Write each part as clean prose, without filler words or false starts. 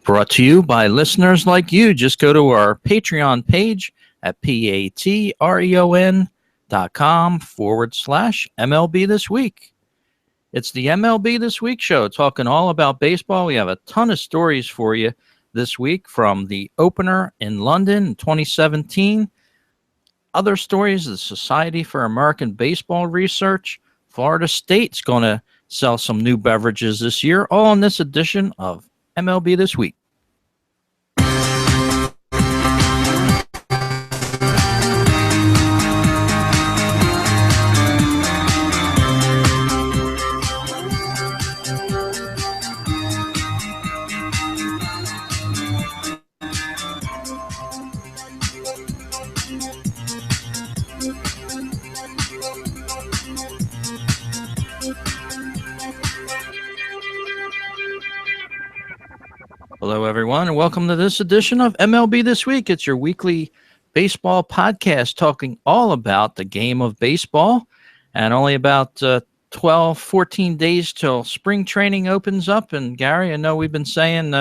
Brought to you by listeners like you. Just go to our Patreon page at patreon.com/MLB This Week. It's the MLB This Week show, talking all about baseball. We have a ton of stories for you this week, from the opener in London in 2017, other stories, the Society for American Baseball Research. Florida State's going to sell some new beverages this year, all in this edition of MLB This Week. Hello, everyone, and welcome to this edition of MLB This Week. It's your weekly baseball podcast talking all about the game of baseball, and only about 14 days till spring training opens up. And Gary, I know we've been saying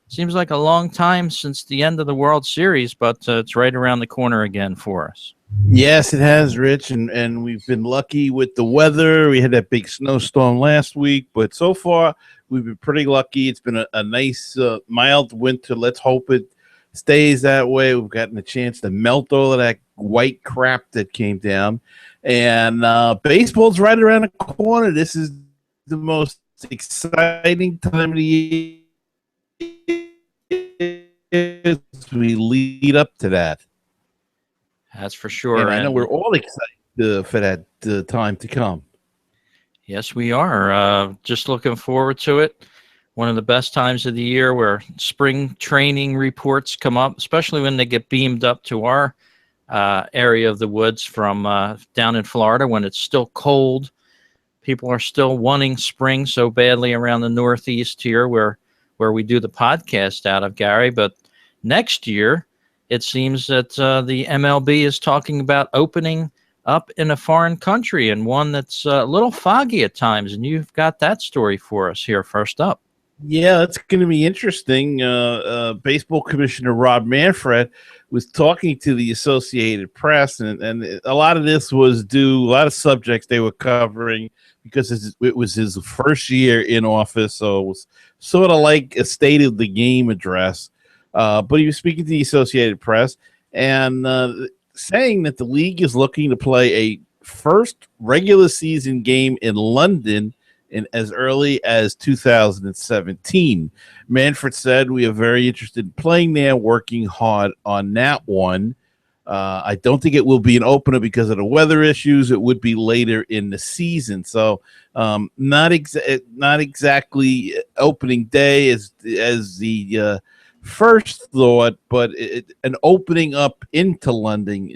seems like a long time since the end of the World Series, but it's right around the corner again for us. Yes, it has, Rich, and we've been lucky with the weather. We had that big snowstorm last week, but so far we've been pretty lucky. It's been a nice, mild winter. Let's hope it stays that way. We've gotten a chance to melt all of that white crap that came down, and baseball's right around the corner. This is the most exciting time of the year as we lead up to that. That's for sure. And I know we're all excited for that time to come. Yes, we are. Just looking forward to it. One of the best times of the year where spring training reports come up, especially when they get beamed up to our area of the woods from down in Florida when it's still cold. People are still wanting spring so badly around the Northeast here where we do the podcast out of, Gary. But next year, it seems that the MLB is talking about opening up in a foreign country, and one that's a little foggy at times. And you've got that story for us here first up. Yeah, it's going to be interesting. Baseball Commissioner Rob Manfred was talking to the Associated Press, and a lot of this was due, a lot of subjects they were covering because it was his first year in office, so it was sort of like a state of the game address. But he was speaking to the Associated Press and saying that the league is looking to play a first regular season game in London in as early as 2017. Manfred said, "We are very interested in playing there, working hard on that one. I don't think it will be an opener because of the weather issues. It would be later in the season." So not exactly opening day as the first thought, but an opening up into London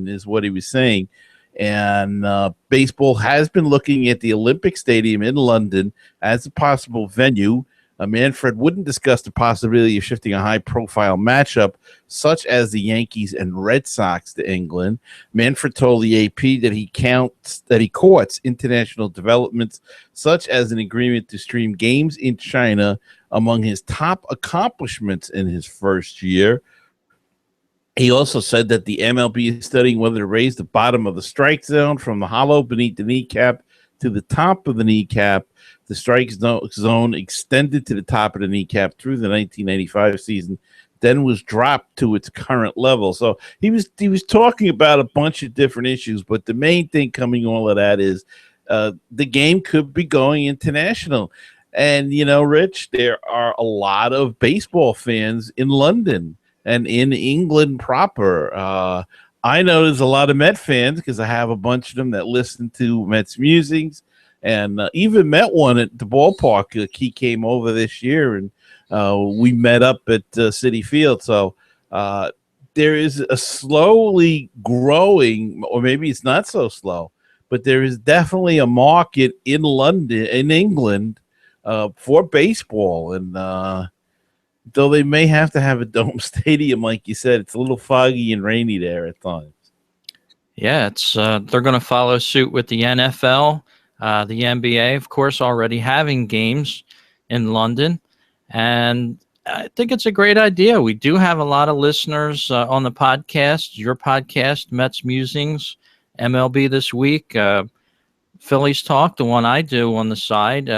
is what he was saying. And baseball has been looking at the Olympic Stadium in London as a possible venue. Manfred wouldn't discuss the possibility of shifting a high-profile matchup such as the Yankees and Red Sox to England. Manfred told the AP that he courts international developments such as an agreement to stream games in China among his top accomplishments in his first year. He also said that the MLB is studying whether to raise the bottom of the strike zone from the hollow beneath the kneecap to the top of the kneecap. The strike zone extended to the top of the kneecap through the 1995 season, then was dropped to its current level. So he was talking about a bunch of different issues, but the main thing coming all of that is the game could be going international. And, you know, Rich, there are a lot of baseball fans in London and in England proper. I know there's a lot of Met fans because I have a bunch of them that listen to Mets musings, and even met one at the ballpark. He came over this year, and we met up at City Field. So there is a slowly growing, or maybe it's not so slow, but there is definitely a market in London, in England, for baseball. And though they may have to have a dome stadium, like you said, it's a little foggy and rainy there at times. Yeah, it's they're going to follow suit with the NFL, the NBA, of course, already having games in London. And I think it's a great idea. We do have a lot of listeners on the podcast, your podcast, Mets Musings, MLB This Week, Phillies Talk, the one I do on the side.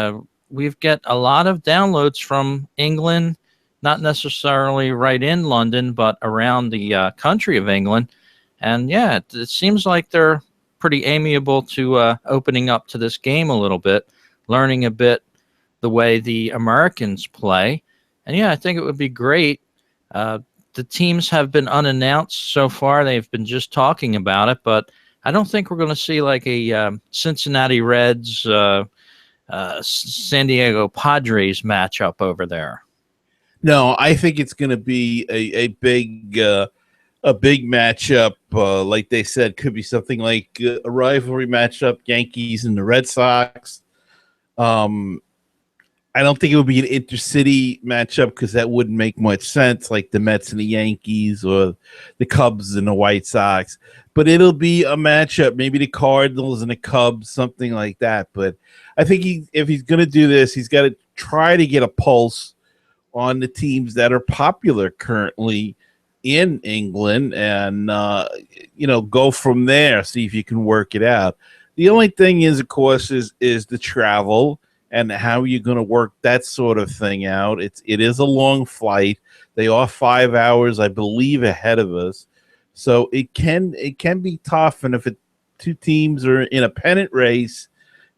We've got a lot of downloads from England, not necessarily right in London, but around the country of England. And yeah, it seems like they're pretty amiable to opening up to this game a little bit, learning a bit the way the Americans play. And yeah, I think it would be great. The teams have been unannounced so far. They've been just talking about it, but I don't think we're going to see like a Cincinnati Reds, San Diego Padres matchup over there. No, I think it's going to be a big matchup. Like they said, could be something like a rivalry matchup, Yankees and the Red Sox. I don't think it would be an intercity matchup because that wouldn't make much sense, like the Mets and the Yankees or the Cubs and the White Sox. But it'll be a matchup, maybe the Cardinals and the Cubs, something like that. But I think if he's going to do this, he's got to try to get a pulse on the teams that are popular currently in England and, go from there, see if you can work it out. The only thing is, of course, is the travel and how you're going to work that sort of thing out. It is a long flight. They are 5 hours, I believe, ahead of us. So it can be tough. And if two teams are in a pennant race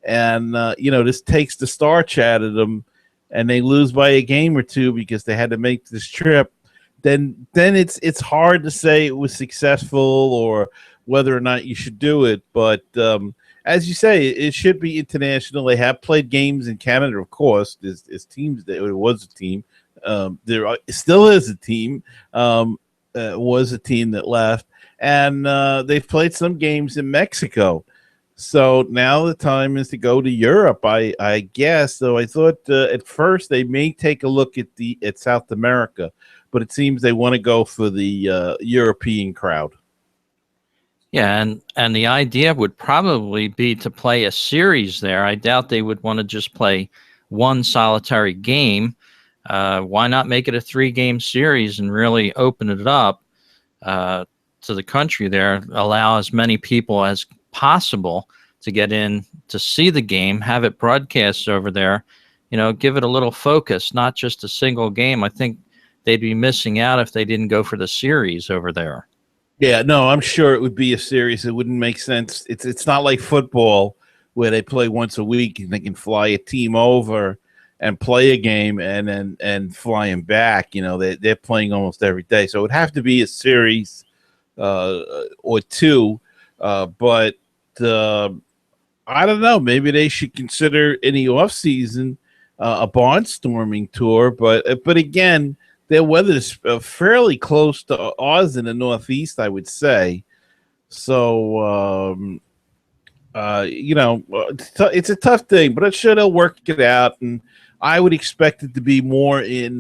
and, this takes the starch out of them and they lose by a game or two because they had to make this trip, then it's hard to say it was successful or whether or not you should do it. But as you say, it should be international. They have played games in Canada, of course. There's teams that it was a team. Still is a team. Was a team that left, and they've played some games in Mexico. So now the time is to go to Europe, I guess. So I thought at first they may take a look at South America, but it seems they want to go for the European crowd. Yeah, and the idea would probably be to play a series there. I doubt they would want to just play one solitary game. Why not make it a 3-game series and really open it up to the country there, allow as many people as possible to get in to see the game, have it broadcast over there, give it a little focus, not just a single game. I think they'd be missing out if they didn't go for the series over there. Yeah, no, I'm sure it would be a series. It wouldn't make sense. It's not like football where they play once a week and they can fly a team over and play a game and fly them back. They're playing almost every day. So it would have to be a series or two. But I don't know. Maybe they should consider in the off season a barnstorming tour. But again, their weather is fairly close to ours in the Northeast, I would say. So, it's a tough thing, but I'm sure they'll work it out. And I would expect it to be more in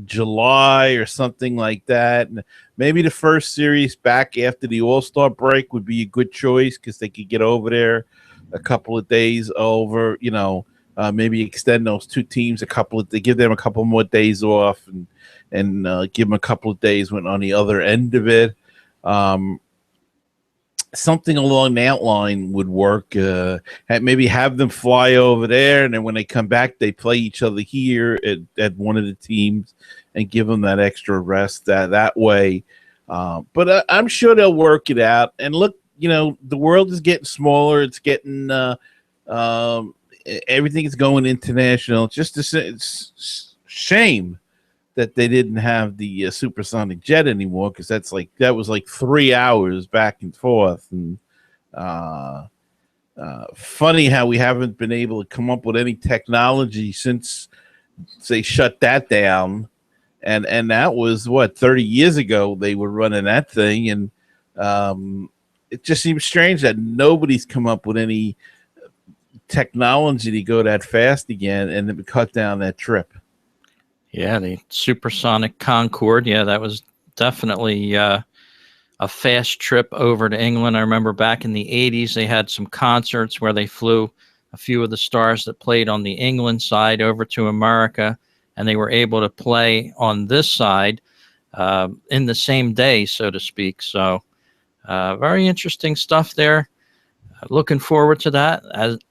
July or something like that. And maybe the first series back after the All-Star break would be a good choice because they could get over there a couple of days over, maybe extend those two teams give them a couple more days off and give them a couple of days when on the other end of it. Something along that line would work. Maybe have them fly over there, and then when they come back, they play each other here at one of the teams and give them that extra rest that way. But I'm sure they'll work it out. And look, the world is getting smaller. It's getting everything is going international. It's just a shame that they didn't have the supersonic jet anymore because that was like 3 hours back and forth. And funny how we haven't been able to come up with any technology since they shut that down. And that was 30 years ago they were running that thing. And it just seems strange that nobody's come up with any technology to go that fast again and to cut down that trip. Yeah, the supersonic Concorde. Yeah, that was definitely a fast trip over to England. I remember back in the 80s, they had some concerts where they flew a few of the stars that played on the England side over to America, and they were able to play on this side in the same day, so to speak. So very interesting stuff there. Looking forward to that.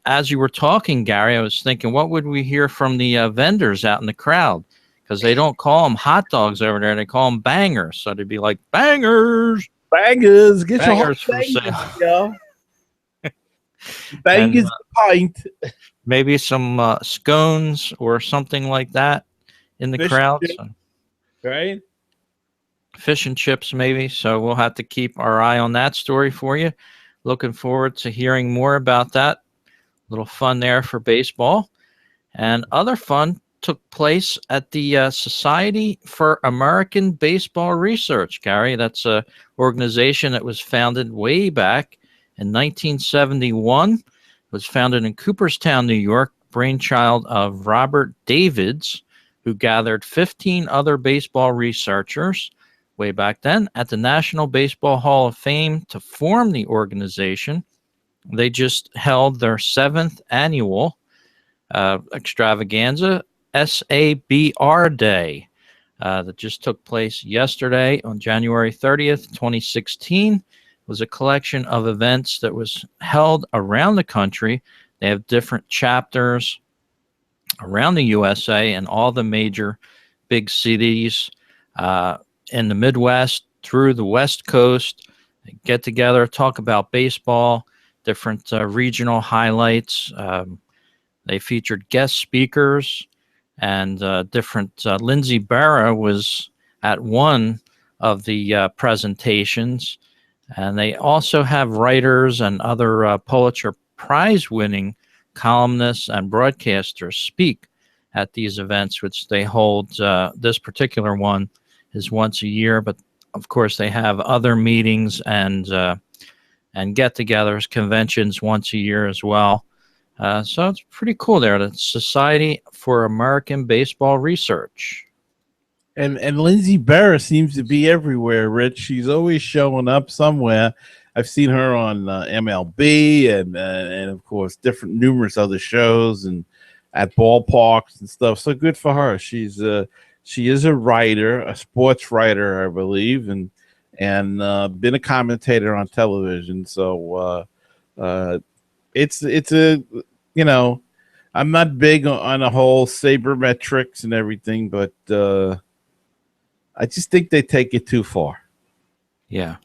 As you were talking, Gary, I was thinking, what would we hear from the vendors out in the crowd? Because they don't call them hot dogs over there; they call them bangers. So they'd be like, "Bangers, bangers, get bangers your for bangers, sale." yo. Bangers, And, pint. maybe some scones or something like that in the Fish crowd. and So, right? fish and chips, maybe. So we'll have to keep our eye on that story for you. Looking forward to hearing more about that. Little fun there for baseball. And other fun took place at the Society for American Baseball Research, Gary. That's an organization that was founded way back in 1971. It was founded in Cooperstown, New York, brainchild of Robert Davids, who gathered 15 other baseball researchers way back then at the National Baseball Hall of Fame to form the organization. They just held their 7th annual extravaganza, SABR Day, that just took place yesterday on January 30th, 2016. It was a collection of events that was held around the country. They have different chapters around the USA and all the major big cities in the Midwest through the West Coast. They get together, talk about baseball, different regional highlights. They featured guest speakers and different. Lindsey Barra was at one of the presentations, and they also have writers and other Pulitzer Prize-winning columnists and broadcasters speak at these events, which they hold. This particular one is once a year, but of course they have other meetings and get-togethers, conventions once a year as well. So it's pretty cool there. The Society for American Baseball Research. And Lindsey Barra seems to be everywhere, Rich. She's always showing up somewhere. I've seen her on MLB and of course numerous other shows and at ballparks and stuff. So good for her. She is a writer, a sports writer, I believe, and been a commentator on television. So it's a, you know, I'm not big on the whole sabermetrics and everything, but I just think they take it too far. Yeah.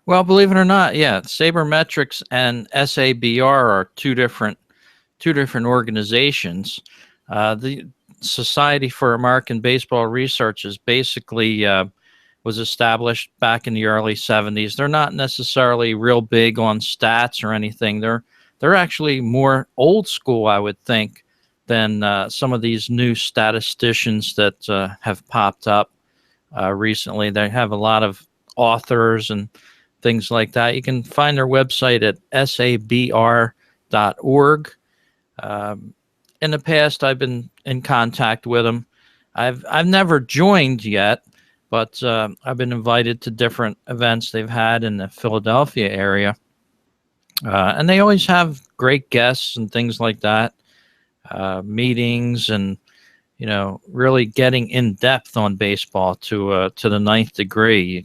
Well, believe it or not, yeah, sabermetrics and SABR are two different organizations. The Society for American Baseball Research is basically was established back in the early 70s. They're not necessarily real big on stats or anything. They're actually more old school, I would think, than some of these new statisticians that have popped up recently. They have a lot of authors and things like that. You can find their website at sabr.org. In the past, I've been in contact with them. I've never joined yet, but I've been invited to different events they've had in the Philadelphia area. And they always have great guests and things like that, meetings, and really getting in depth on baseball to the ninth degree. You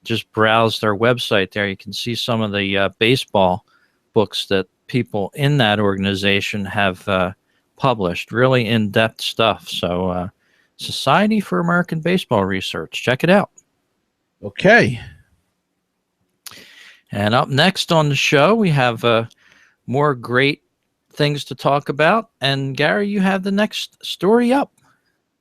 just browse their website there. You can see some of the baseball books that people in that organization have published. Really in-depth stuff. So Society for American Baseball Research. Check it out. Okay. And up next on the show, we have more great things to talk about. And Gary, you have the next story up.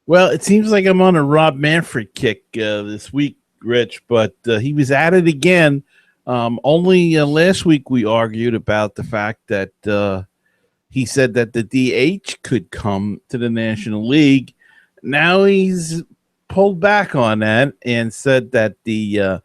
Well, it seems like I'm on a Rob Manfred kick this week, Rich, but he was at it again. Only last week we argued about the fact that he said that the DH could come to the National League. Now he's pulled back on that and said that the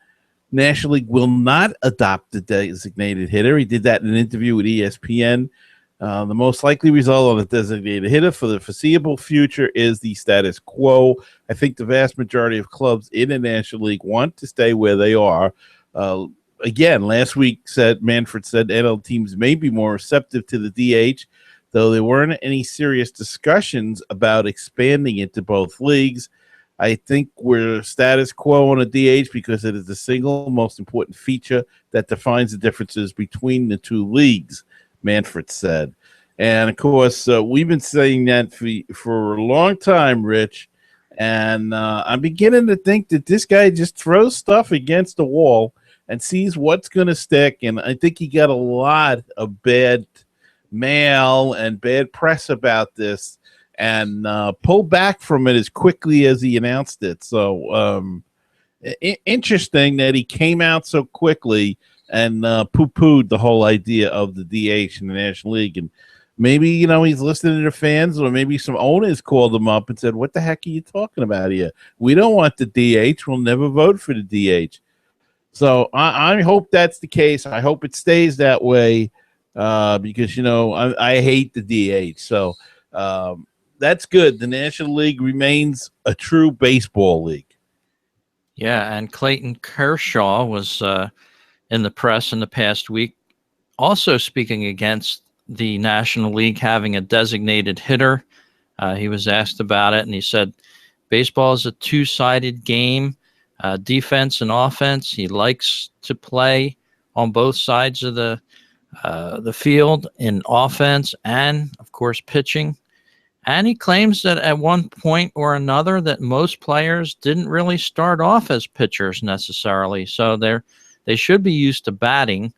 National League will not adopt the designated hitter. He did that in an interview with ESPN. The most likely result on a designated hitter for the foreseeable future is the status quo. I think the vast majority of clubs in the National League want to stay where they are. Again, last week Manfred said NL teams may be more receptive to the DH. though there weren't any serious discussions about expanding it to both leagues. I think we're status quo on a DH because it is the single most important feature that defines the differences between the two leagues, Manfred said. And, of course, we've been saying that for a long time, Rich, and I'm beginning to think that this guy just throws stuff against the wall and sees what's going to stick, and I think he got a lot of bad mail and bad press about this, and pulled back from it as quickly as he announced it. So interesting that he came out so quickly and poo-pooed the whole idea of the DH in the National League. And maybe, he's listening to the fans, or maybe some owners called him up and said, what the heck are you talking about here? We don't want the DH. We'll never vote for the DH. So I hope that's the case. I hope it stays that way because, I hate the DH. So that's good. The National League remains a true baseball league. Yeah, and Clayton Kershaw was in the press in the past week, also speaking against the National League having a designated hitter. He was asked about it, and he said, baseball is a two-sided game, defense and offense. He likes to play on both sides of the field in offense and, of course, pitching. And he claims that at one point or another that most players didn't really start off as pitchers necessarily. So they should be used to batting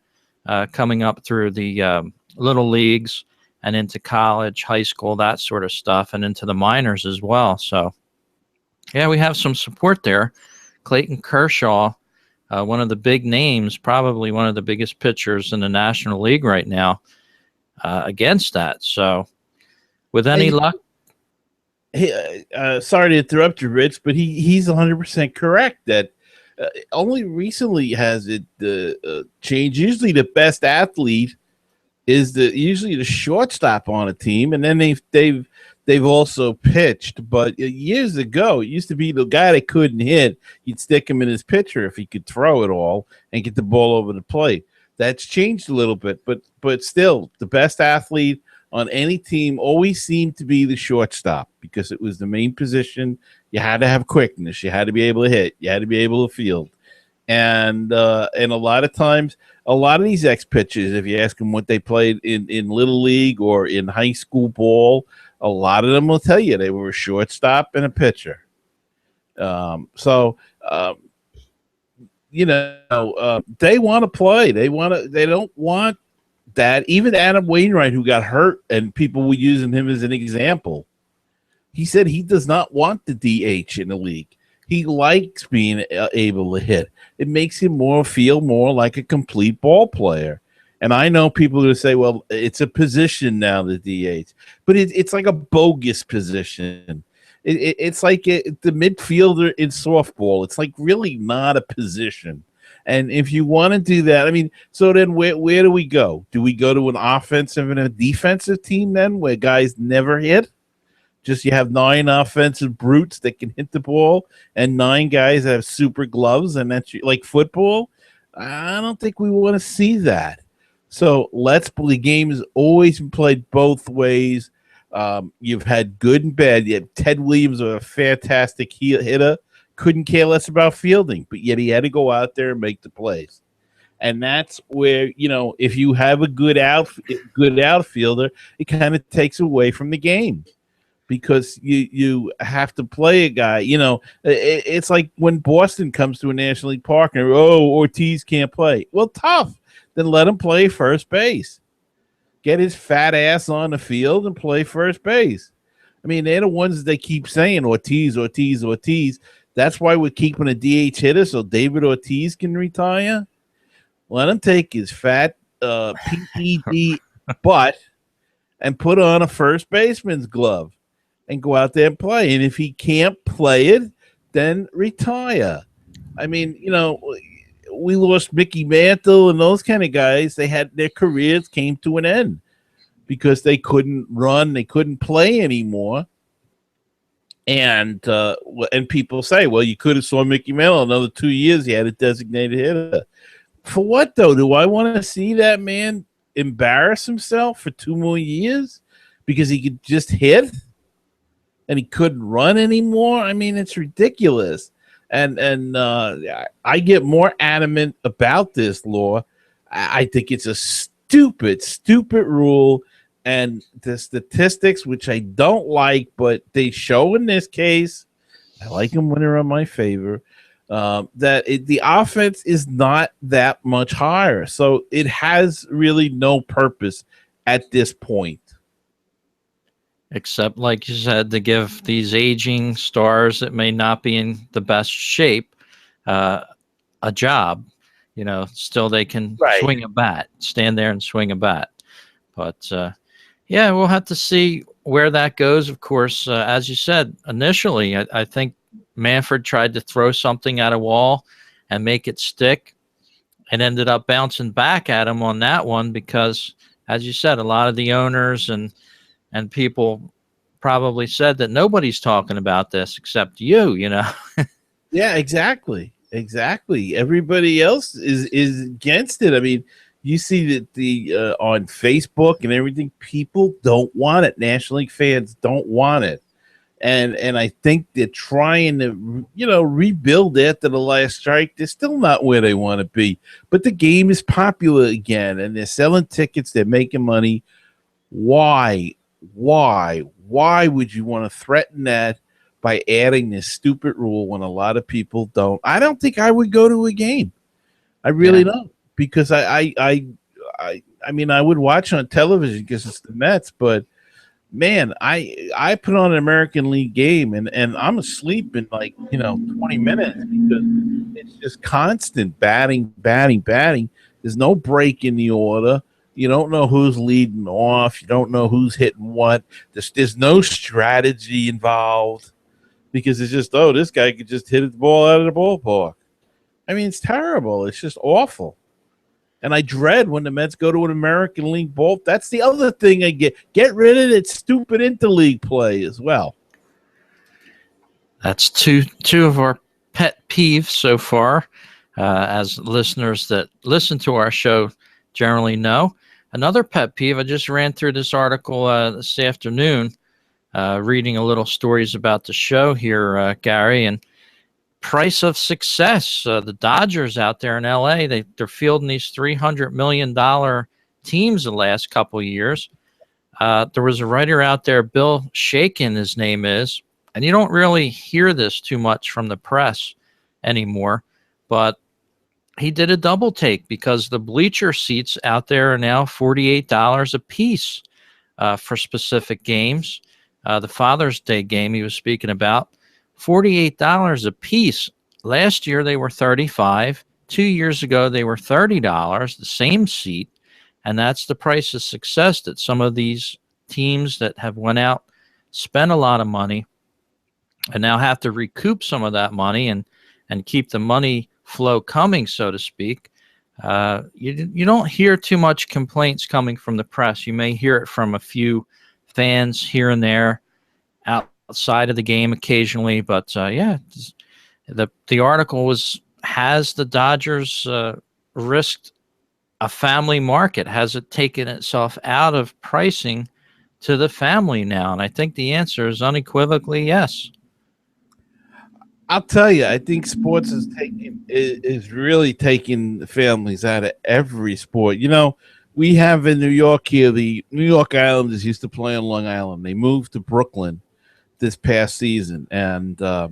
coming up through the little leagues and into college, high school, that sort of stuff, and into the minors as well. So, yeah, we have some support there. Clayton Kershaw, one of the big names, probably one of the biggest pitchers in the National League right now, against that. So, with any luck. Sorry to interrupt you, Rich, but he's 100% correct that only recently has it changed. Usually the best athlete is usually the shortstop on a team, and then they've also pitched. But years ago, it used to be the guy that couldn't hit. You'd stick him in his pitcher if he could throw it all and get the ball over the plate. That's changed a little bit, but still, the best athlete on any team always seemed to be the shortstop because it was the main position. You had to have quickness. You had to be able to hit. You had to be able to field. And a lot of times, a lot of these ex-pitchers, if you ask them what they played in Little League or in high school ball, a lot of them will tell you they were a shortstop and a pitcher. They want to play. They don't want that. Even Adam Wainwright, who got hurt, and people were using him as an example, he said he does not want the DH in the league. He likes being able to hit. It makes him feel more like a complete ball player. And I know people who say, well, it's a position now, the DH. But it's like a bogus position. It's like the midfielder in softball. It's like really not a position. And if you want to do that, so then where do we go? Do we go to an offensive and a defensive team then where guys never hit? Just you have 9 offensive brutes that can hit the ball and 9 guys that have super gloves, and that's like football? I don't think we want to see that. So the game has always been played both ways. You've had good and bad. You had Ted Williams, a fantastic hitter, couldn't care less about fielding, but yet he had to go out there and make the plays. And that's where, if you have a good outfielder, it kind of takes away from the game because you have to play a guy. It's like when Boston comes to a National League park and, Ortiz can't play. Well, tough. Then let him play first base. Get his fat ass on the field and play first base. They're the ones that they keep saying, Ortiz, Ortiz, Ortiz. That's why we're keeping a DH hitter so David Ortiz can retire. Let him take his fat PED butt and put on a first baseman's glove and go out there and play. And if he can't play it, then retire. We lost Mickey Mantle and those kind of guys. They had their careers came to an end because they couldn't run, they couldn't play anymore. And people say, well, you could have saw Mickey Mantle another 2 years. He had a designated hitter. For what, though? Do I want to see that man embarrass himself for 2 more years? because he could just hit and he couldn't run anymore. I mean, it's ridiculous. And I get more adamant about this law. I think it's a stupid rule, and the statistics, which I don't like, but they show in this case, I like them when they're in my favor. The offense is not that much higher, so it has really no purpose at this point. Except, like you said, to give these aging stars that may not be in the best shape a job. You know, still they can swing a bat, stand there and swing a bat. But yeah, we'll have to see where that goes. Of course, as you said initially, I think Manfred tried to throw something at a wall and make it stick, and ended up bouncing back at him on that one because, as you said, a lot of the owners and people probably said that nobody's talking about this except you, you know. Yeah, exactly. Everybody else is against it. I mean, you see that the on Facebook and everything, people don't want it. National League fans don't want it. And I think they're trying to, rebuild after the last strike. They're still not where they want to be. But the game is popular again, and they're selling tickets. They're making money. Why would you want to threaten that by adding this stupid rule when a lot of people don't? I don't think I would go to a game. I really don't, because I mean, I would watch on television because it's the Mets, but man, I put on an American League game and I'm asleep in 20 minutes because it's just constant batting. There's no break in the order. You don't know who's leading off. You don't know who's hitting what. There's no strategy involved because it's just, this guy could just hit the ball out of the ballpark. I mean, it's terrible. It's just awful. And I dread when the Mets go to an American League ball. That's the other thing I get. Get rid of that stupid interleague play as well. That's two of our pet peeves so far, as listeners that listen to our show generally know. Another pet peeve, I just ran through this article this afternoon, reading a little stories about the show here, Gary, and price of success. The Dodgers out there in LA, they're fielding these $300 million teams the last couple of years. There was a writer out there, Bill Shakin, his name is, and you don't really hear this too much from the press anymore, but he did a double take because the bleacher seats out there are now $48 a piece for specific games. The Father's Day game he was speaking about, $48 a piece. Last year they were $35. 2 years ago they were $30, the same seat, and that's the price of success that some of these teams that have went out, spent a lot of money, and now have to recoup some of that money and keep the money flow coming, so to speak. You don't hear too much complaints coming from the press. You may hear it from a few fans here and there outside of the game occasionally, but the article has the Dodgers risked a family market? Has it taken itself out of pricing to the family now? And I think the answer is unequivocally yes. I'll tell you, I think sports is really taking the families out of every sport. We have in New York here, the New York Islanders used to play on Long Island. They moved to Brooklyn this past season, and to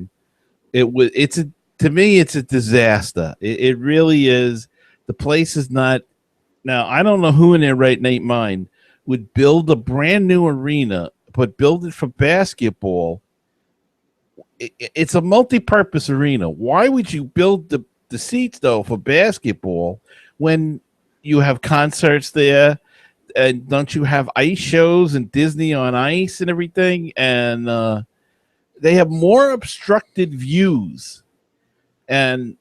me, it's a disaster. It really is. The place is not. Now, I don't know who in their right mind would build a brand new arena, but build it for basketball. It's a multi-purpose arena. Why would you build the seats, though, for basketball when you have concerts there? And don't you have ice shows and Disney on Ice and everything? And they have more obstructed views. And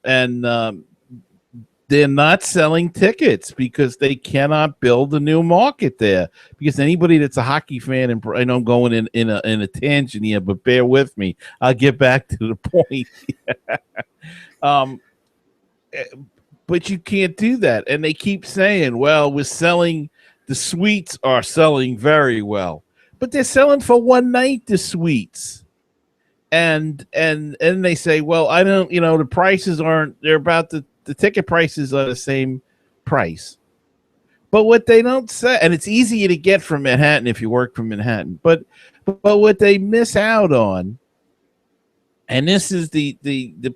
they're not selling tickets because they cannot build a new market there. Because anybody that's a hockey fan, and I know I'm going in a tangent here, but bear with me. I'll get back to the point. But you can't do that. And they keep saying, well, the suites are selling very well. but they're selling for one night the suites. And they say, well, I don't, the prices aren't, they're about the ticket prices are the same price. But what they don't say, and it's easier to get from Manhattan if you work from Manhattan, but what they miss out on, and this is the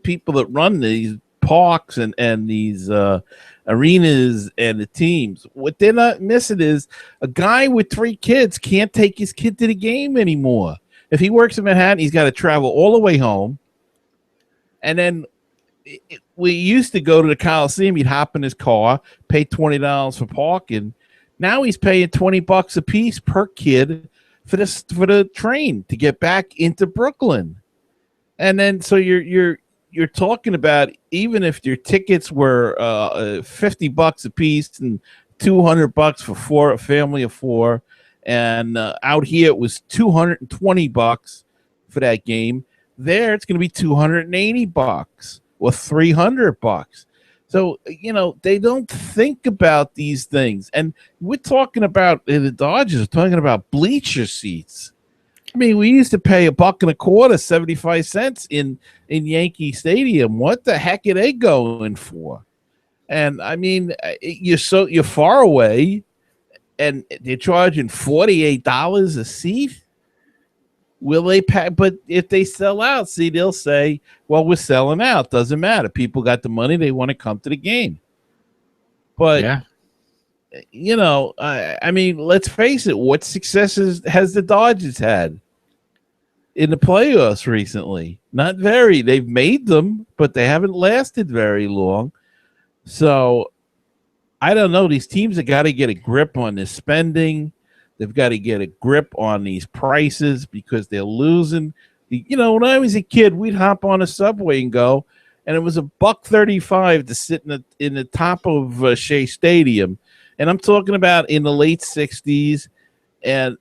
people that run these parks and these arenas and the teams, what they're not missing is a guy with 3 kids can't take his kid to the game anymore. If he works in Manhattan, he's got to travel all the way home. And then we used to go to the Coliseum. He'd hop in his car, pay $20 for parking. Now he's paying $20 a piece per kid for the train to get back into Brooklyn. And then so you're talking about, even if your tickets were $50 a piece and $200 for a family of 4. And out here it was $220 for that game. There it's going to be $280 or $300. So they don't think about these things. And we're talking about the Dodgers are talking about bleacher seats. I mean, we used to pay $1.25, 75 cents in Yankee Stadium. What the heck are they going for? And I mean, you're far away. And they're charging $48 a seat. Will they pay? But if they sell out, they'll say, well, we're selling out. Doesn't matter. People got the money. They want to come to the game. But, yeah. I mean, let's face it. What successes has the Dodgers had in the playoffs recently? Not very. They've made them, but they haven't lasted very long. So I don't know. These teams have got to get a grip on this spending. They've got to get a grip on these prices because they're losing. When I was a kid, we'd hop on a subway and go, and it was $1.35 to sit in the top of Shea Stadium, and I'm talking about in the late '60s, and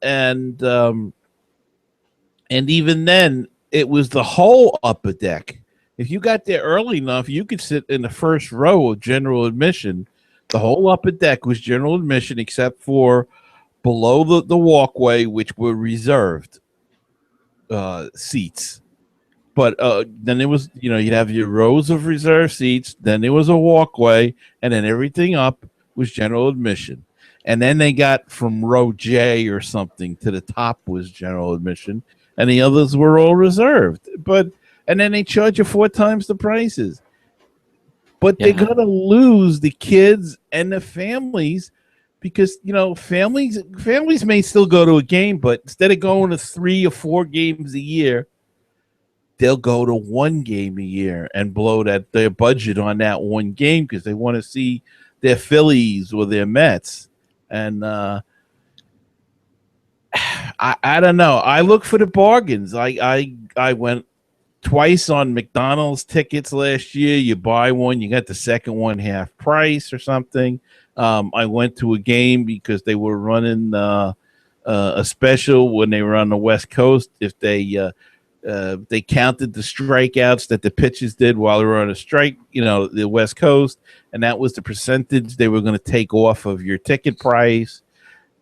even then, it was the whole upper deck. If you got there early enough, you could sit in the first row of general admission. The whole upper deck was general admission except for below the walkway, which were reserved seats. But then there was, you'd have your rows of reserved seats. Then there was a walkway, and then everything up was general admission. And then they got from row J or something to the top was general admission, and the others were all reserved. And then they charge you 4 times the prices. But they're going to lose the kids and the families because, families may still go to a game, but instead of going to 3 or 4 games a year, they'll go to 1 game a year and blow their budget on that 1 game because they want to see their Phillies or their Mets. And I don't know. I look for the bargains. I went twice on McDonald's tickets last year. You buy one, you got the second one half price or something. I went to a game because they were running a special when they were on the West Coast. If they counted the strikeouts that the pitchers did while they were on a strike, the West Coast, and that was the percentage they were going to take off of your ticket price.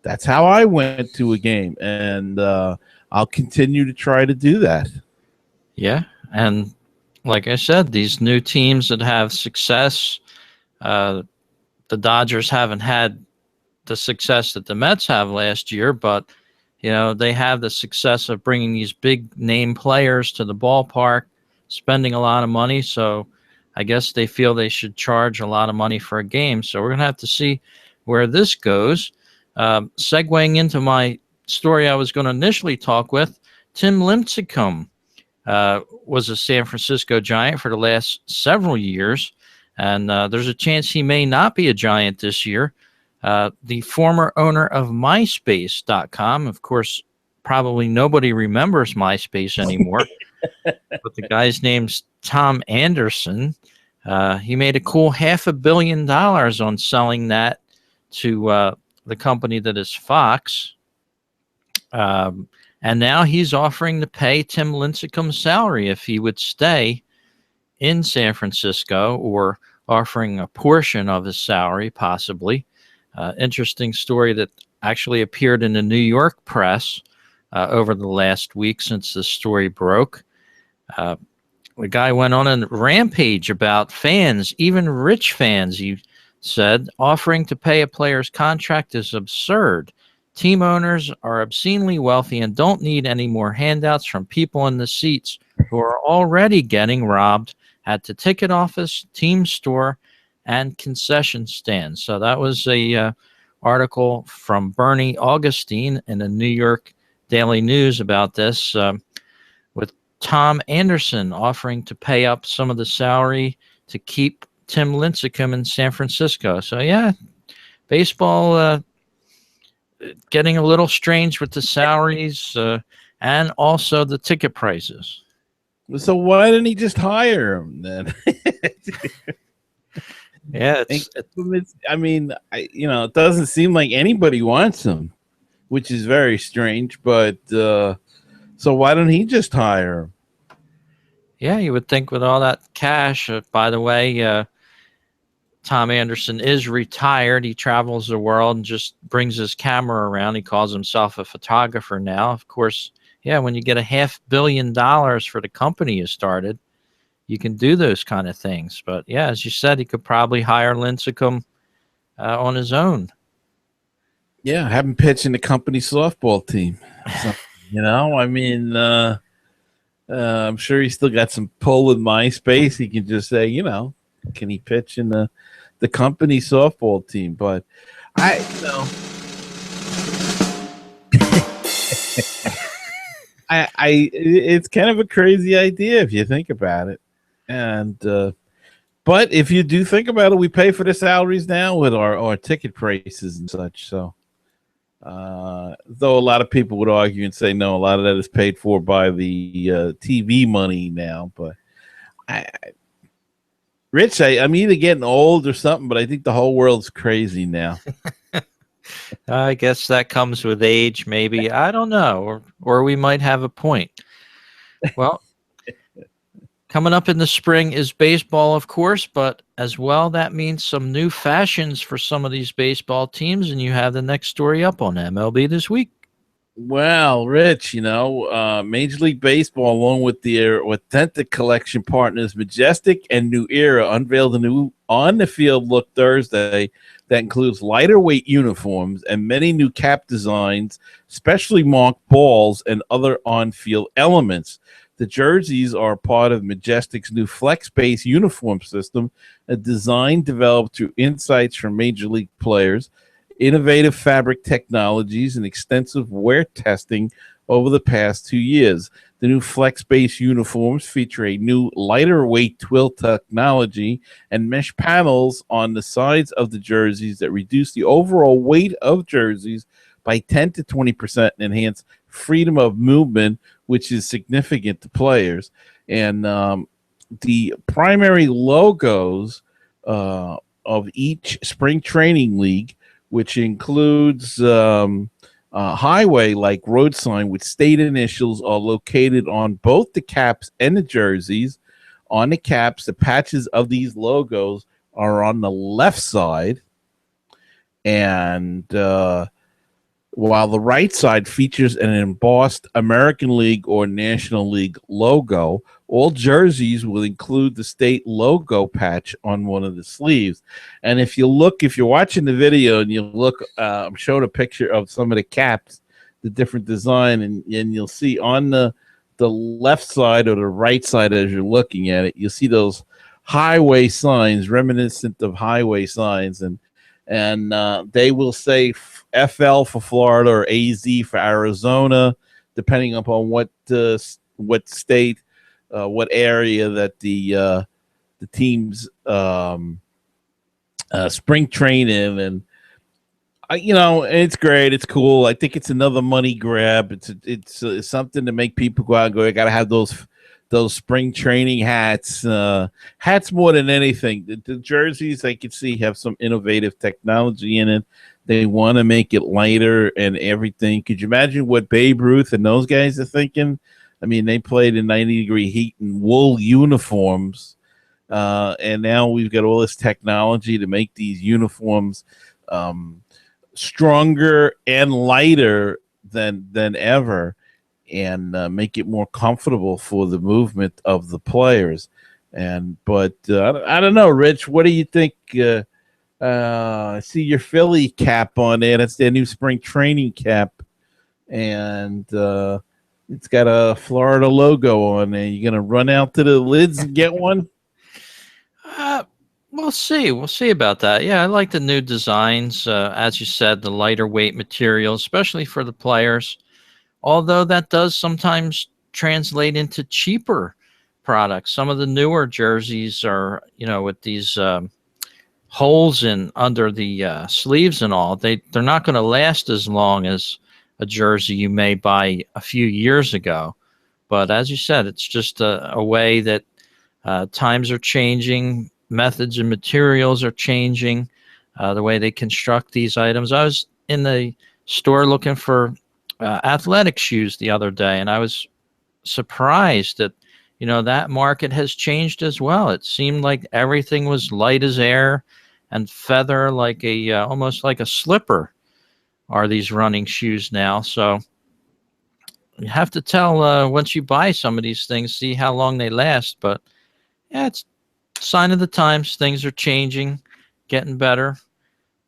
That's how I went to a game, and I'll continue to try to do that. Yeah, and like I said, these new teams that have success, the Dodgers haven't had the success that the Mets have last year, but they have the success of bringing these big name players to the ballpark, spending a lot of money. So I guess they feel they should charge a lot of money for a game. So we're going to have to see where this goes. Segueing into my story I was going to initially talk with, Tim Lincecum was a San Francisco Giant for the last several years, and there's a chance he may not be a Giant this year. The former owner of MySpace.com, of course, probably nobody remembers MySpace anymore, but the guy's name's Tom Anderson. He made a cool $500 million on selling that to the company that is Fox. And now he's offering to pay Tim Lincecum's salary if he would stay in San Francisco, or offering a portion of his salary, possibly. Interesting story that actually appeared in the New York press, over the last week since the story broke. The guy went on a rampage about fans, even rich fans, he said, offering to pay a player's contract is absurd. Team owners are obscenely wealthy and don't need any more handouts from people in the seats who are already getting robbed at the ticket office, team store, and concession stands. So that was a article from Bernie Augustine in the New York Daily News about this, with Tom Anderson offering to pay up some of the salary to keep Tim Lincecum in San Francisco. So yeah, baseball getting a little strange with the salaries and also the ticket prices. So why didn't he just hire him then? Yeah, I mean, it doesn't seem like anybody wants him, which is very strange. But so why don't he just hire him? Yeah, you would think with all that cash. By the way, Tom Anderson is retired. He travels the world and just brings his camera around. He calls himself a photographer now. Of course, yeah, when you get $500 million for the company you started, you can do those kind of things. But yeah, as you said, he could probably hire Lincecum on his own. Yeah, have him pitch in the company softball team. So, I mean, I'm sure he's still got some pull with MySpace. He can just say, can he pitch in the company softball team? But it's kind of a crazy idea if you think about it. And but if you do think about it, we pay for the salaries now with our ticket prices and such. So though a lot of people would argue and say no, a lot of that is paid for by the TV money now. But Rich, I'm either getting old or something, but I think the whole world's crazy now. I guess that comes with age, maybe. I don't know, or we might have a point. Well, coming up in the spring is baseball, of course, but as well, that means some new fashions for some of these baseball teams, and you have the next story up on MLB This Week. Well, Rich, Major League Baseball, along with their authentic collection partners, Majestic and New Era, unveiled a new on-the-field look Thursday that includes lighter weight uniforms and many new cap designs, specially marked balls, and other on-field elements. The jerseys are part of Majestic's new flex-based uniform system, a design developed through insights from Major League players, innovative fabric technologies, and extensive wear testing over the past 2 years. The new flex-based uniforms feature a new lighter weight twill technology and mesh panels on the sides of the jerseys that reduce the overall weight of jerseys by 10 to 20% and enhance freedom of movement, which is significant to players. And the primary logos of each spring training league, which includes highway like road sign with state initials, are located on both the caps and the jerseys. On the caps, the patches of these logos are on the left side, and while the right side features an embossed American League or National League logo. All jerseys will include the state logo patch on one of the sleeves. And if you're watching the video and you look, I'm showing a picture of some of the caps, the different design, and you'll see on the left side or the right side as you're looking at it, you'll see those highway signs, reminiscent of highway signs, and they will say FL for Florida or AZ for Arizona, depending upon what state, what area that the teams spring train in. And it's great, it's cool. I think it's another money grab. It's something to make people go out and go, I gotta have those spring training hats more than anything. The jerseys, I could see, have some innovative technology in it. They want to make it lighter and everything. Could you imagine what Babe Ruth and those guys are thinking? I mean, they played in 90-degree heat in wool uniforms, and now we've got all this technology to make these uniforms stronger and lighter than ever. make it more comfortable for the movement of the players. But I don't know, Rich. What do you think? I see your Philly cap on there. That's their new spring training cap, and it's got a Florida logo on there. You gonna run out to the lids and get one? We'll see. We'll see about that. Yeah, I like the new designs. As you said, the lighter weight material, especially for the players. Although that does sometimes translate into cheaper products. Some of the newer jerseys are, with these holes in under the sleeves and all. They're not going to last as long as a jersey you may buy a few years ago. But as you said, it's just a way that times are changing, methods and materials are changing, the way they construct these items. I was in the store looking for athletic shoes the other day, and I was surprised that that market has changed as well. It seemed like everything was light as air and feather, like almost like a slipper are these running shoes now. So you have to tell once you buy some of these things, see how long they last. But yeah, it's a sign of the times. Things are changing, getting better.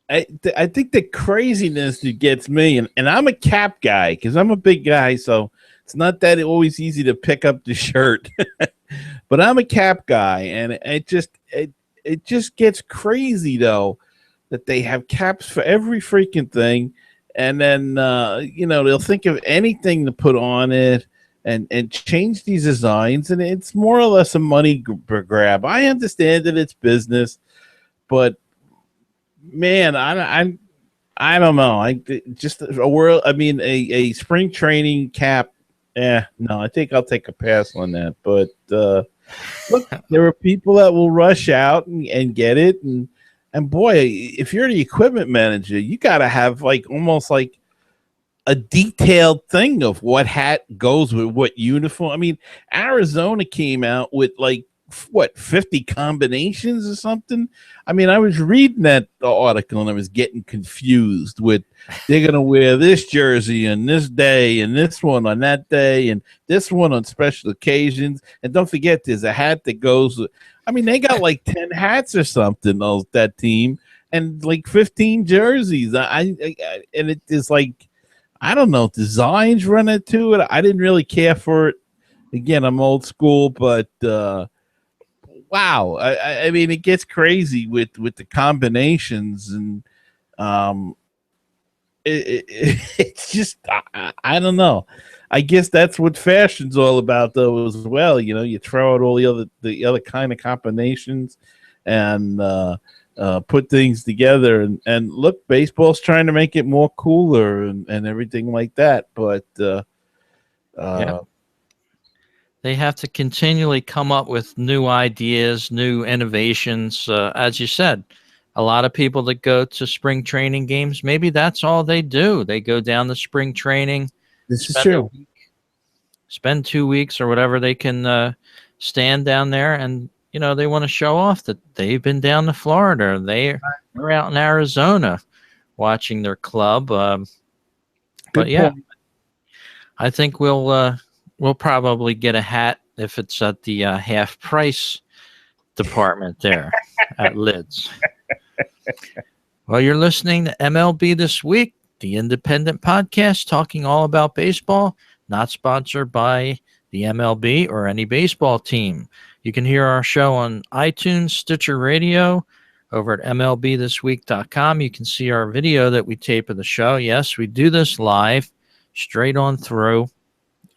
I think the craziness that gets me, and I'm a cap guy because I'm a big guy, so it's not that always easy to pick up the shirt. But I'm a cap guy, and it just gets crazy though that they have caps for every freaking thing, and then they'll think of anything to put on it and change these designs, and it's more or less a money grab. I understand that it's business, but man, I don't know. Just a world. I mean, a spring training cap. No, I think I'll take a pass on that. But look, there are people that will rush out and get it, and boy, if you're the equipment manager, you got to have almost like a detailed thing of what hat goes with what uniform. I mean, Arizona came out with 50 combinations or something. I mean, I was reading that article and I was getting confused with they're going to wear this jersey on this day and this one on that day and this one on special occasions. And don't forget, there's a hat that goes with, I mean, they got 10 hats or something, that team, and 15 jerseys. And it is I don't know, designs running to it. I didn't really care for it. Again, I'm old school, but wow, I mean, it gets crazy with the combinations, and it's just I don't know. I guess that's what fashion's all about, though, as well. You throw out all the other kind of combinations and put things together, and look, baseball's trying to make it more cooler and everything like that, but yeah. They have to continually come up with new ideas, new innovations. As you said, a lot of people that go to spring training games, maybe that's all they do. They go down to spring training. This is true. Spend 2 weeks or whatever they can stand down there, and they want to show off that they've been down to Florida. They're out in Arizona watching their club. But yeah, point. I think we'll probably get a hat if it's at the half price department there at Lids. Well, you're listening to MLB This Week, the independent podcast talking all about baseball, not sponsored by the MLB or any baseball team. You can hear our show on iTunes, Stitcher Radio, over at MLBThisWeek.com. You can see our video that we tape of the show. Yes, we do this live, straight on through.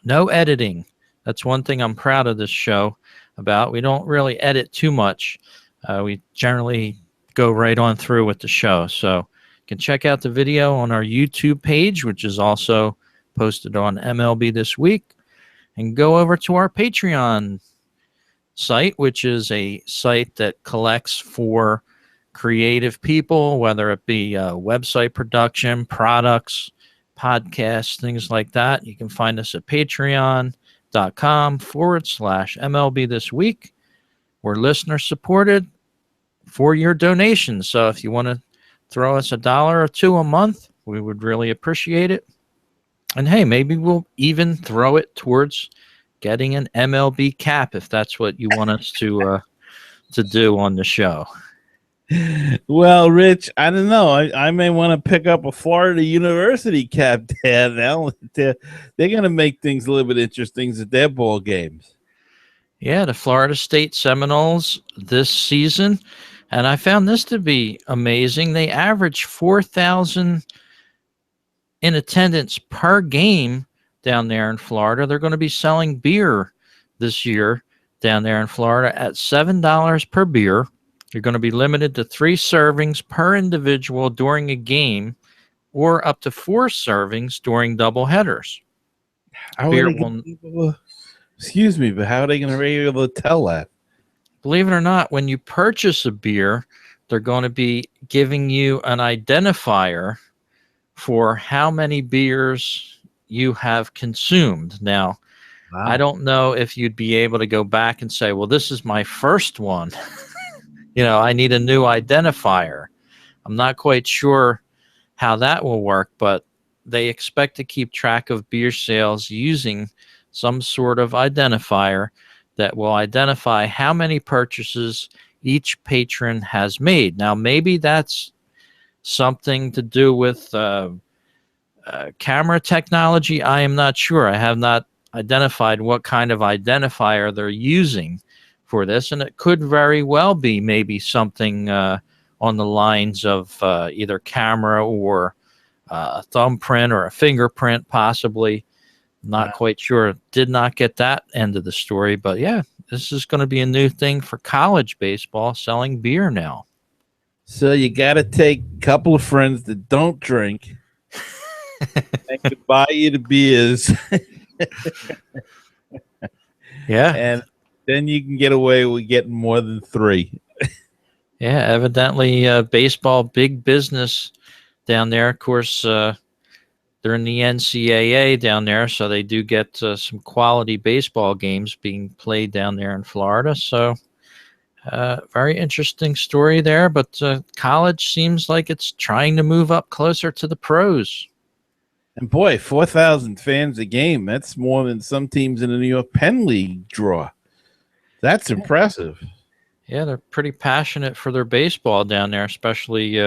No editing. That's one thing I'm proud of this show about. We don't really edit too much. We generally go right on through with the show. So you can check out the video on our YouTube page, which is also posted on MLB This Week. And go over to our Patreon site, which is a site that collects for creative people, whether it be website production, products, podcasts, things like that. You can find us at patreon.com/MLB This Week. We're listener supported for your donations. So if you want to throw us $1 or $2 a month, we would really appreciate it. And hey, maybe we'll even throw it towards getting an MLB cap if that's what you want us to do on the show. Well, Rich, I don't know. I may want to pick up a Florida University cap, Dad. Now they're going to make things a little bit interesting at their ball games. Yeah, the Florida State Seminoles this season, and I found this to be amazing. They average 4,000 in attendance per game down there in Florida. They're going to be selling beer this year down there in Florida at $7 per beer. You're going to be limited to 3 servings per individual during a game, or up to 4 servings during double headers. How are they gonna be able to, excuse me, but how are they going to be able to tell that? Believe it or not, when you purchase a beer, they're going to be giving you an identifier for how many beers you have consumed. Now, Wow. I don't know if you'd be able to go back and say, well, this is my first one. I need a new identifier. I'm not quite sure how that will work, but they expect to keep track of beer sales using some sort of identifier that will identify how many purchases each patron has made. Now, maybe that's something to do with camera technology. I am not sure. I have not identified what kind of identifier they're using for this, and it could very well be maybe something on the lines of either camera or a thumbprint or a fingerprint, possibly. Not quite sure. Did not get that end of the story, but yeah, this is going to be a new thing for college baseball, selling beer now. So you got to take a couple of friends that don't drink and can buy you the beers. Yeah. And then you can get away with getting more than 3. Yeah, evidently baseball, big business down there. Of course, they're in the NCAA down there, so they do get some quality baseball games being played down there in Florida. So very interesting story there, but college seems like it's trying to move up closer to the pros. And boy, 4,000 fans a game, that's more than some teams in the New York Penn League draw. That's impressive. Yeah, they're pretty passionate for their baseball down there, especially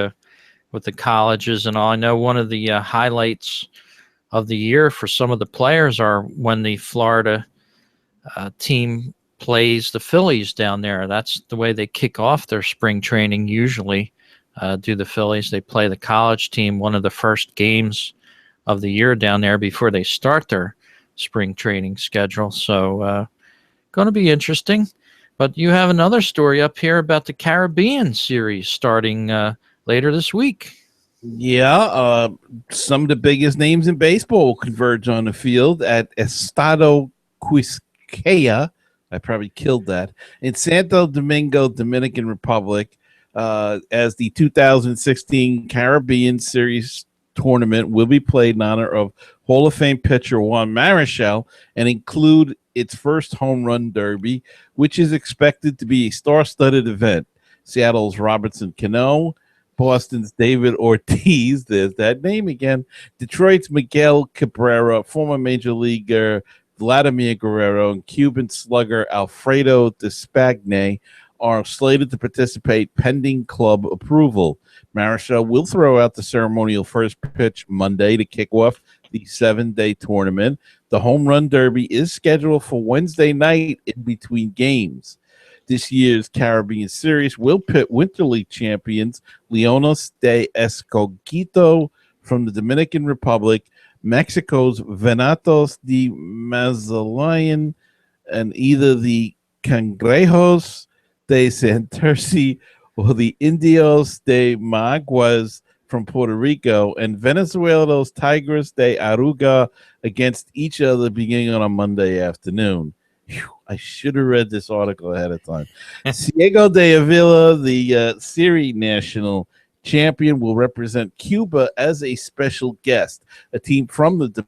with the colleges and all. I know one of the highlights of the year for some of the players are when the Florida team plays the Phillies down there. That's the way they kick off their spring training usually. Do the Phillies. They play the college team one of the first games of the year down there before they start their spring training schedule. So going to be interesting. But you have another story up here about the Caribbean series starting later this week. Yeah, some of the biggest names in baseball will converge on the field at Estado Quisqueya. I probably killed that. In Santo Domingo, Dominican Republic, as the 2016 Caribbean Series tournament will be played in honor of Hall of Fame pitcher Juan Marichal and include its first home run derby, which is expected to be a star-studded event. Seattle's Robertson Cano, Boston's David Ortiz, there's that name again, Detroit's Miguel Cabrera, former major leaguer Vladimir Guerrero, and Cuban slugger Alfredo Despagne are slated to participate pending club approval. Marichal will throw out the ceremonial first pitch Monday to kick off the 7-day tournament. The home run derby is scheduled for Wednesday night in between games. This year's Caribbean Series will pit Winter League champions Leones de Escoquito from the Dominican Republic, Mexico's Venatos de Mazatlan, and either the Cangrejos de Santurce or the Indios de Maguas from Puerto Rico, and Venezuela's Tigres de Aruga against each other beginning on a Monday afternoon. Whew, I should have read this article ahead of time. Ciego de Avila, the Serie national champion, will represent Cuba as a special guest. A team from the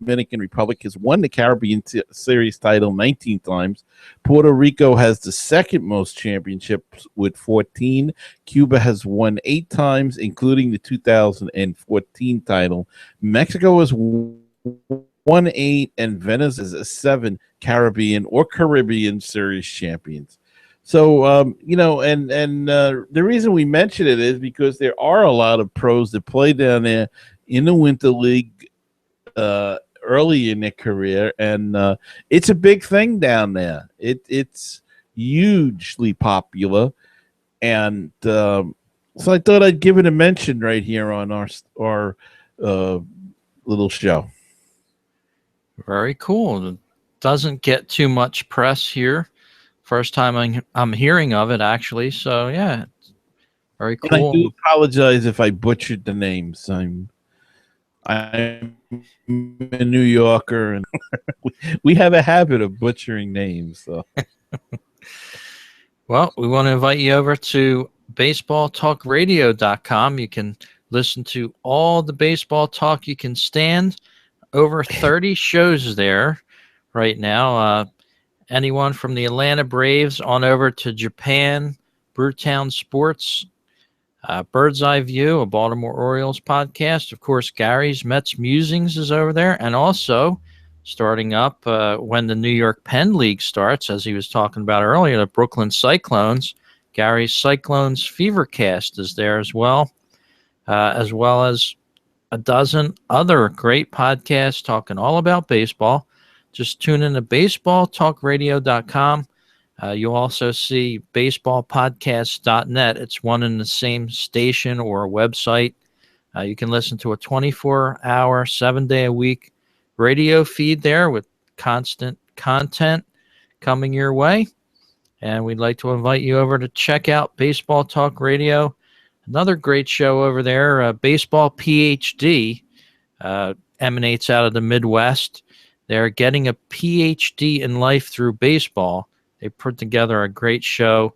Dominican Republic has won the Caribbean Series title 19 times. Puerto Rico has the second most championships with 14. Cuba has won 8 times, including the 2014 title. Mexico has won 8, and Venice is a 7 Caribbean Series champions. So the reason we mention it is because there are a lot of pros that play down there in the Winter League early in their career, and it's a big thing down there. It's hugely popular, and so I thought I'd give it a mention right here on our little show. Very cool. It doesn't get too much press here. First time I'm hearing of it, actually. So yeah, very cool. And I do apologize if I butchered the names. I'm a New Yorker, and we have a habit of butchering names. So. Well, we want to invite you over to baseballtalkradio.com. You can listen to all the baseball talk you can stand. Over 30 shows there right now. Anyone from the Atlanta Braves on over to Japan, Brewtown Sports, Bird's Eye View, a Baltimore Orioles podcast. Of course, Gary's Mets Musings is over there. And also starting up when the New York Penn League starts, as he was talking about earlier, the Brooklyn Cyclones. Gary's Cyclones Fevercast is there as well as a dozen other great podcasts talking all about baseball. Just tune in to baseballtalkradio.com. You'll also see baseballpodcast.net. It's one in the same station or website. You can listen to a 24-hour, 7-day-a-week radio feed there with constant content coming your way. And we'd like to invite you over to check out Baseball Talk Radio. Another great show over there, Baseball PhD, emanates out of the Midwest. They're getting a PhD in life through baseball. They put together a great show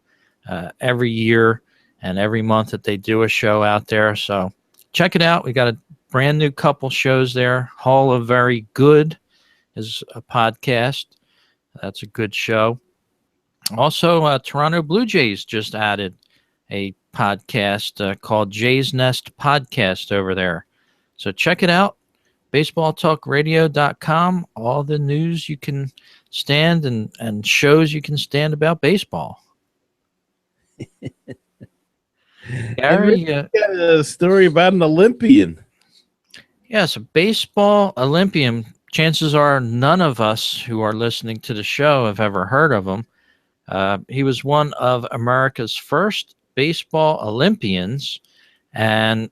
every year and every month that they do a show out there. So check it out. We got a brand new couple shows there. Hall of Very Good is a podcast. That's a good show. Also, Toronto Blue Jays just added a podcast called Jay's Nest Podcast over there. So check it out. BaseballTalkRadio.com. All the news you can stand and shows you can stand about baseball. Gary, you got a story about an Olympian. Yes, a baseball Olympian. Chances are none of us who are listening to the show have ever heard of him. He was one of America's first baseball Olympians, and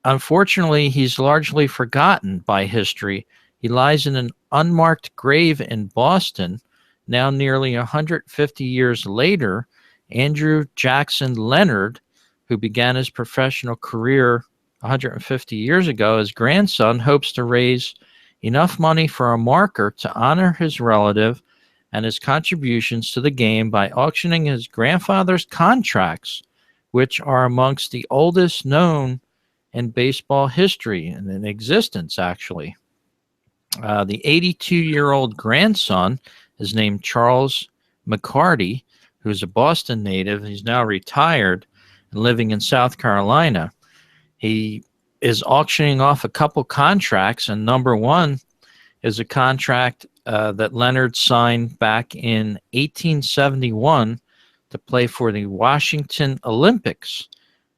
unfortunately, he's largely forgotten by history. He lies in an unmarked grave in Boston. Now nearly 150 years later, Andrew Jackson Leonard, who began his professional career 150 years ago, his grandson hopes to raise enough money for a marker to honor his relative and his contributions to the game by auctioning his grandfather's contracts, which are amongst the oldest known in baseball history and in existence, actually. The 82-year-old grandson is named Charles McCarty, who's a Boston native. He's now retired and living in South Carolina. He is auctioning off a couple contracts, and number one is a contract that Leonard signed back in 1871 to play for the Washington Olympics.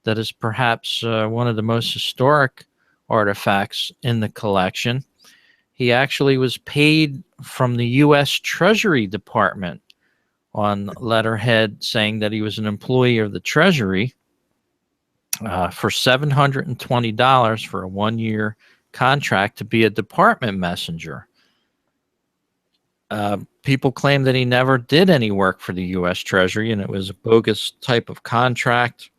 That is perhaps one of the most historic artifacts in the collection. He actually was paid from the U.S. Treasury Department on letterhead saying that he was an employee of the Treasury for $720 for a one-year contract to be a department messenger. People claim that he never did any work for the U.S. Treasury, and it was a bogus type of contract.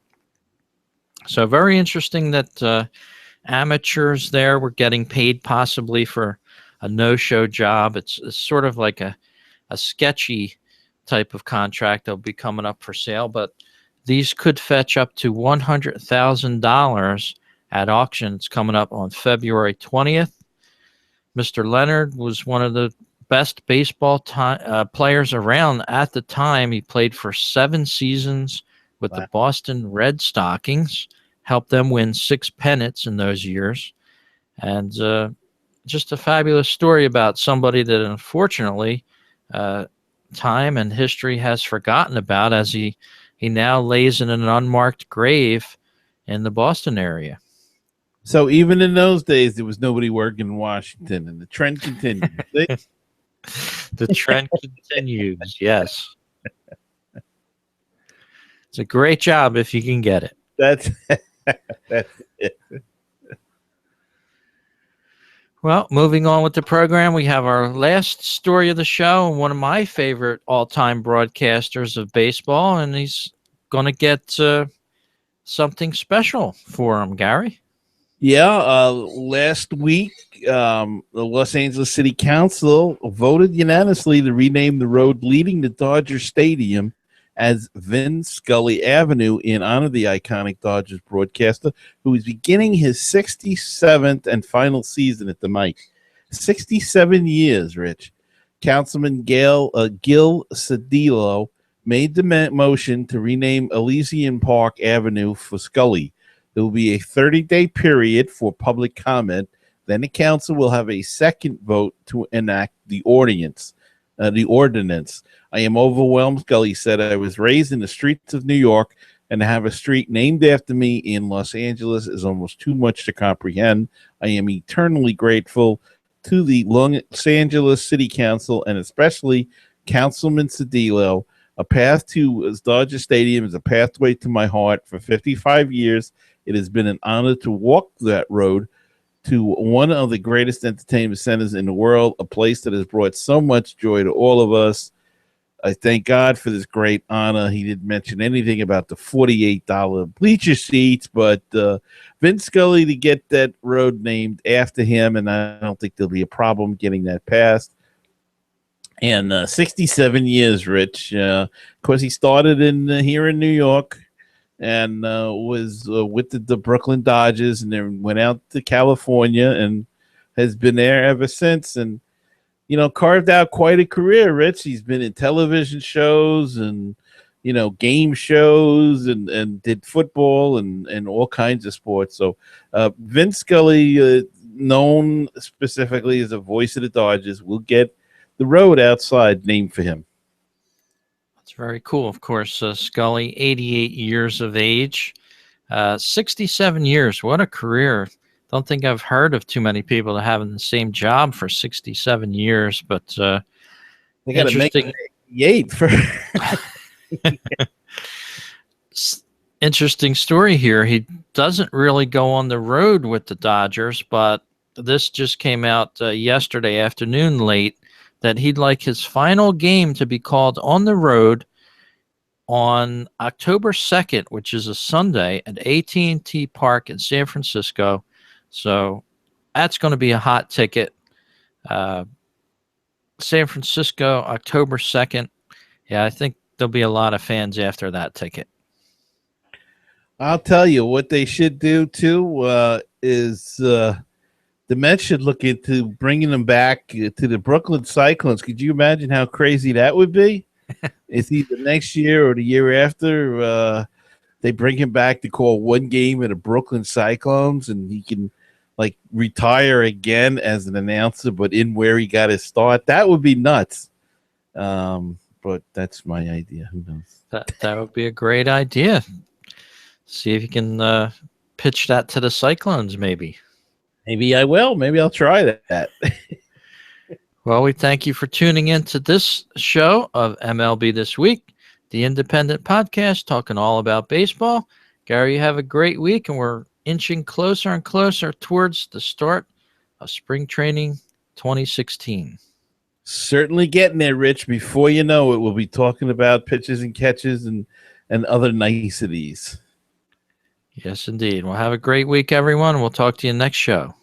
So very interesting that amateurs there were getting paid possibly for a no-show job. It's sort of like a sketchy type of contract that'll be coming up for sale, but these could fetch up to $100,000 at auction. It's coming up on February 20th. Mr. Leonard was one of the best baseball players around at the time. He played for 7 seasons with the Boston Red Stockings, helped them win 6 pennants in those years. And just a fabulous story about somebody that unfortunately time and history has forgotten about, as he now lays in an unmarked grave in the Boston area. So even in those days, there was nobody working in Washington, and the trend continues. The trend continues. Yes. It's a great job if you can get it. That's it. Well, moving on with the program, we have our last story of the show, one of my favorite all-time broadcasters of baseball, and he's going to get something special for him, Gary. Yeah, last week, the Los Angeles City Council voted unanimously to rename the road leading to Dodger Stadium as Vin Scully Avenue in honor of the iconic Dodgers broadcaster, who is beginning his 67th and final season at the mic. 67 years, Rich. Councilman Gil Cedillo made the motion to rename Elysian Park Avenue for Scully. There will be a 30-day period for public comment. Then the council will have a second vote to enact the ordinance. I am overwhelmed, Scully said. I was raised in the streets of New York, and to have a street named after me in Los Angeles is almost too much to comprehend. I am eternally grateful to the Los Angeles City Council and especially Councilman Cedillo. A path to Dodger Stadium is a pathway to my heart. For 55 years, it has been an honor to walk that road to one of the greatest entertainment centers in the world, a place that has brought so much joy to all of us. I thank God for this great honor. He didn't mention anything about the $48 bleacher seats, but Vince Scully to get that road named after him, and I don't think there'll be a problem getting that passed. And 67 years, Rich. Of course, he started here in New York and was with the Brooklyn Dodgers, and then went out to California and has been there ever since. And, you know, carved out quite a career, Rich. He's been in television shows and, you know, game shows and did football and all kinds of sports. So Vince Scully, known specifically as a voice of the Dodgers, will get the road outside named for him. That's very cool. Of course, Scully, 88 years of age, 67 years. What a career. Don't think I've heard of too many people having the same job for 67 years, but they got to make it 88 for. Interesting story here. He doesn't really go on the road with the Dodgers, but this just came out yesterday afternoon late, that he'd like his final game to be called on the road on October 2nd, which is a Sunday, at AT&T Park in San Francisco. So that's going to be a hot ticket. San Francisco, October 2nd. Yeah, I think there'll be a lot of fans after that ticket. I'll tell you what they should do, too, is the Mets should look into bringing them back to the Brooklyn Cyclones. Could you imagine how crazy that would be? It's either next year or the year after. They bring him back to call one game at the Brooklyn Cyclones, and he can like retire again as an announcer, but in where he got his start. That would be nuts. But that's my idea. Who knows? That would be a great idea. See if you can pitch that to the Cyclones, maybe. Maybe I will. Maybe I'll try that. Well, we thank you for tuning in to this show of MLB This Week, the independent podcast talking all about baseball. Gary, you have a great week, and we're inching closer and closer towards the start of spring training 2016. Certainly getting there, Rich. Before you know it, we'll be talking about pitches and catches and other niceties. Yes, indeed. Well, have a great week, everyone. We'll talk to you next show.